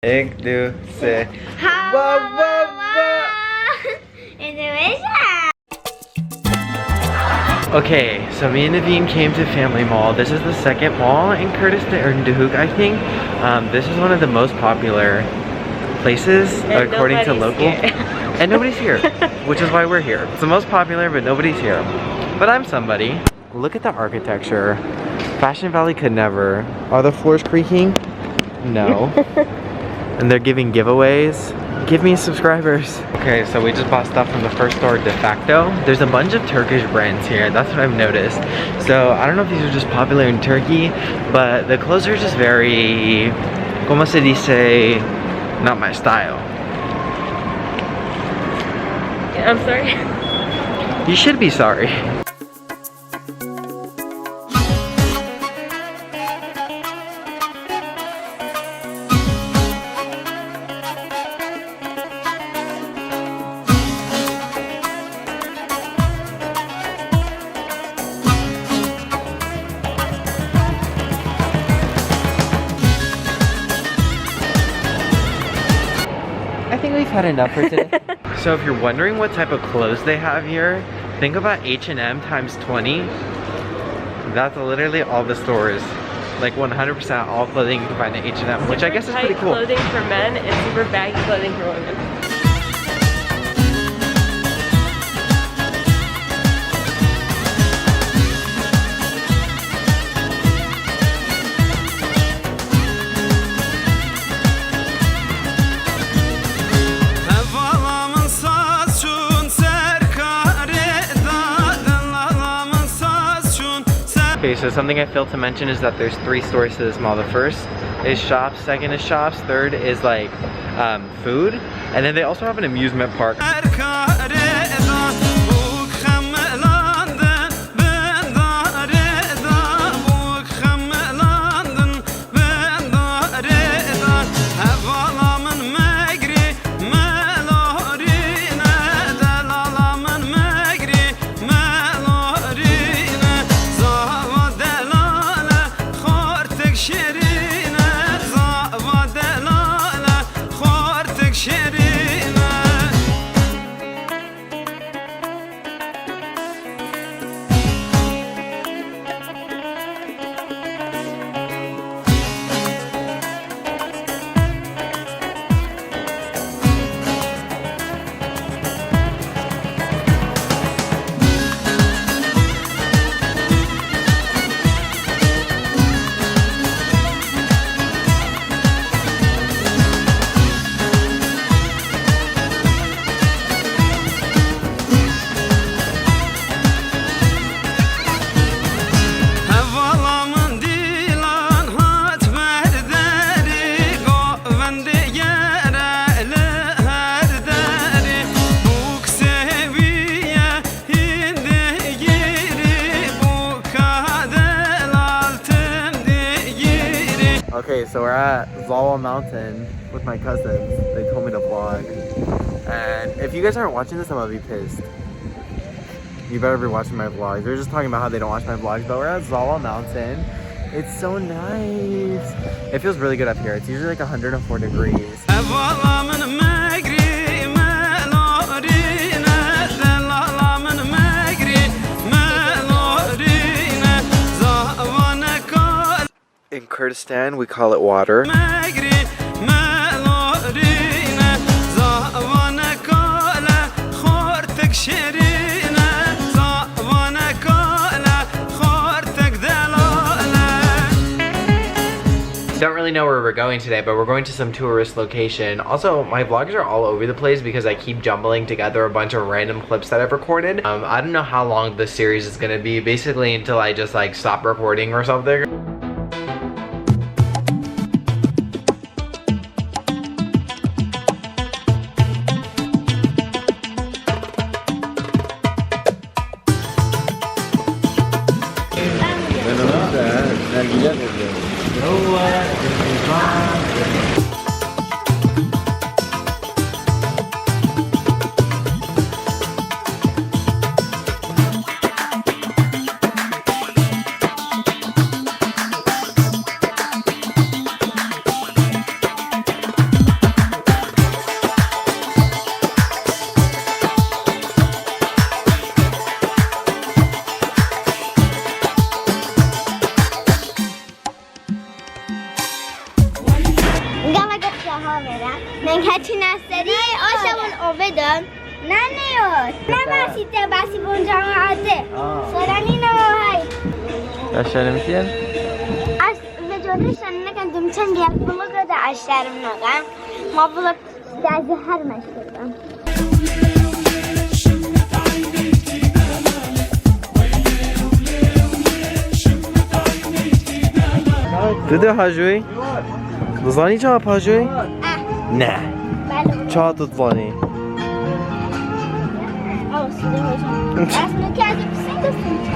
1, 2, 3. Indonesia. Okay, so me and Naveen came to Family Mall. This is the second mall in Kurdistan, or in Dehuk, I think. This is one of the most popular places And according to local. here. And nobody's here, which is why we're here. It's the most popular, but nobody's here. But I'm somebody. Look at the architecture. Fashion Valley could never. Are the floors creaking? No. And they're giving giveaways. Give me subscribers. Okay, so we just bought stuff from the first store, De Facto. There's a bunch of Turkish brands here. That's what I've noticed. So I don't know if these are just popular in Turkey, but the clothes are just very, como se dice, not my style. I'm sorry. You should be sorry. I think we've had enough for today. So if you're wondering what type of clothes they have here, think about H&M times 20. That's literally all the stores. Like 100% all clothing you can find at H&M, which I guess is pretty cool. Super tight clothing for men and super baggy clothing for women. Okay, so something I failed to mention is that there's 3 stores to this mall. The first is shops, second is shops, third is like food, and then they also have an amusement park. Okay, so we're at Sulav Mountain with my cousins. They told me to vlog. And if you guys aren't watching this, I'm gonna be pissed. You better be watching my vlogs. They're just talking about how they don't watch my vlogs, but we're at Sulav Mountain. It's so nice. It feels really good up here. It's usually like 104 degrees. In Kurdistan, we call it water. Don't really know where we're going today, but we're going to some tourist location. Also, my vlogs are all over the place because I keep jumbling together a bunch of random clips that I've recorded. I don't know how long this series is gonna be, basically until I just like stop recording or something. verem. Men هرچی نستری آشمون آبدم نه نیاد نه بسیده بسی بونجا عاده سرانی نوهای عشان میشین؟ از وجودشان نکردم چند یک بلوک رو در عشرم نگم ما بلوک در زهر مشکلم تو هاجوی؟ دزانی چه هاجوی؟ نه چه دزانی؟ اسمو که از بسید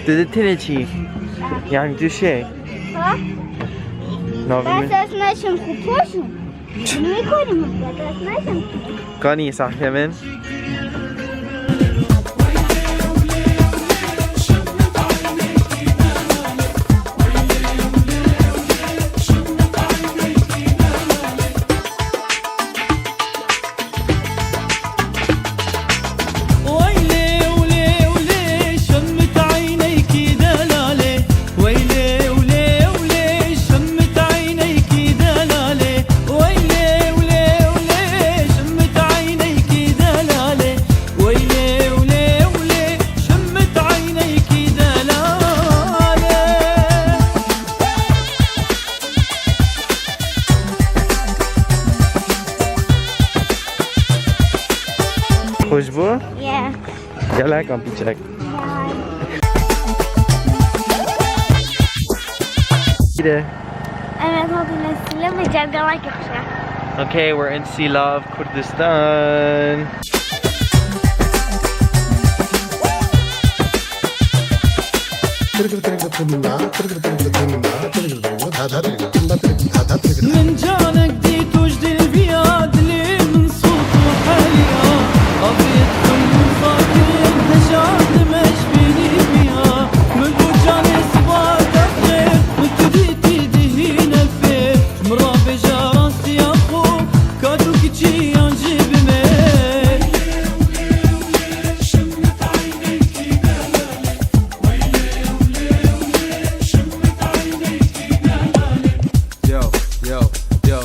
دیده تینه چی؟ یعنی دوشه؟ بس اسمشون خوب پاشون میکنیم بس اسمشون کانی صحیح من؟ خوشبو؟ Yeah. یلا کام پیچک Evet, Sulav ve Cergalak yakışıyor. Okay, we're in Sulav, Kurdistan. من جانك دي تجدي البياد لي من صوت وحاليا أبيت كل فاكر نجاة مش بيني بيها من وجاني صباك أخير وتديتي دهينا فيه مرابي جارستي أخو كادو كيتشي ينجيب ميل Yo,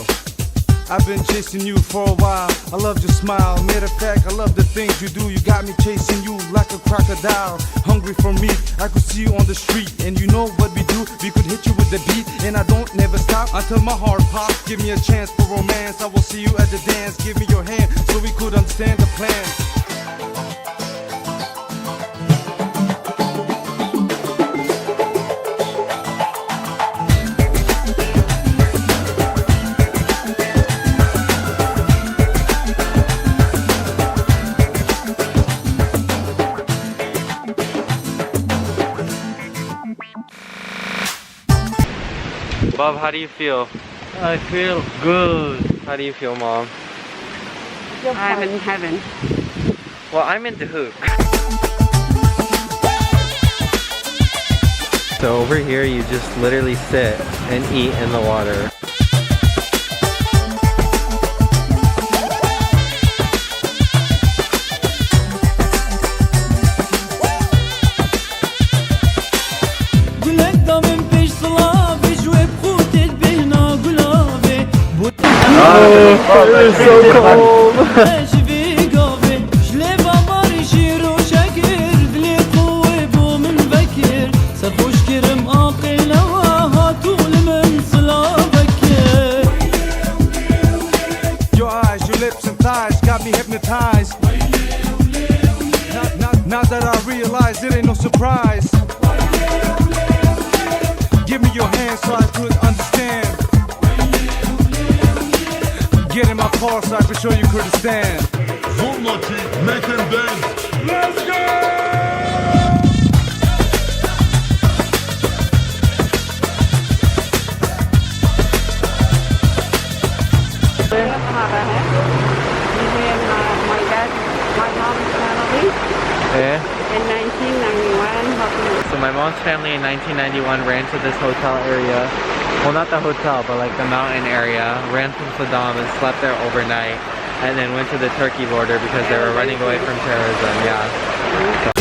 I've been chasing you for a while. I love your smile. Matter of fact, I love the things you do. You got me chasing you like a crocodile. Hungry for meat, I could see you on the street. And you know what we do? We could hit you with the beat. And I don't never stop until my heart pops. Give me a chance for romance. I will see you at the dance. Give me your hand so we could understand the plan. Bob, how do you feel? I feel good. How do you feel, Mom? I'm in heaven. Well, I'm in Dehuk. So over here, you just literally sit and eat in the water. قلك ضمن بيش صلافي جوي بخوتي بهنا قلابي It's so cold. شفي قافي جليبا ماري شيرو شاكر دلي قوي بو من بكر سفوش كرم آقل نواها طول من صلابك Your eyes, your lips and thighs got me hypnotized. Now that I realize it ain't no surprise. Give me your hand so I could understand. Get in my car so I can show you Kurdistan. Zulmati, Metin Ben. Let's go! My dad, my mom's family Yeah. in 1991. So my mom's family in 1991 ran to this hotel area. Well, not the hotel, but like the mountain area. Ran from Saddam and slept there overnight. And then went to the Turkey border because they were running away from terrorism. Yeah. So